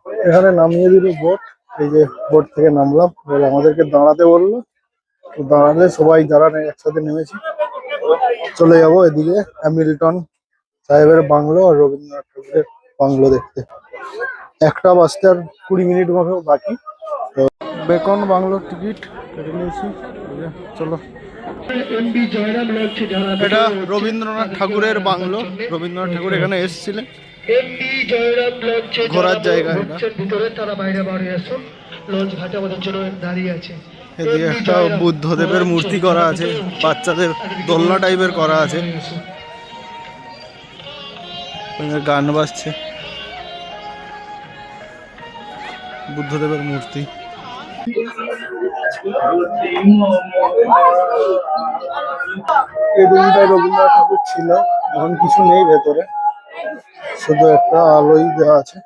এখানে নামিয়ে দিল বোট। এই যে বোট থেকে নামলাম, এবার আমাদেরকে দাঁড়াতে বললো। তো দাঁড়ালে সবাই যারা একসাথে নেমেছি চলে যাবো এদিকে হ্যামিল্টন সাহেবের বাংলো আর রবীন্দ্রনাথ ঠাকুরের বাংলো দেখতে। একটা বাজতে আর 20 মিনিট মতো বাকি। তো বেকন বাংলোর টিকিট কেটে নিয়েছি, চলো। এটা রবীন্দ্রনাথ ঠাকুরের বাংলো। রবীন্দ্রনাথ ঠাকুর এখানে এসেছিলেন, ঘোরার জায়গা এটা। ভিতরে তারা বাইরে বার হয়ে আসো, লঞ্চ ঘাটে আমাদের জন্য দাঁড়িয়ে আছে। এদিকে একটা বুদ্ধদেবের মূর্তি করা আছে, বাচ্চাদের দোলনা টাইপের করা আছে, গান বাজছে, বুদ্ধদেবের মূর্তি। এই রুমটায় রবীন্দ্রনাথ ঠাকুর ছিল, এখন কিছু নেই ভেতরে, শুধু একটা আলোই দেওয়া আছে।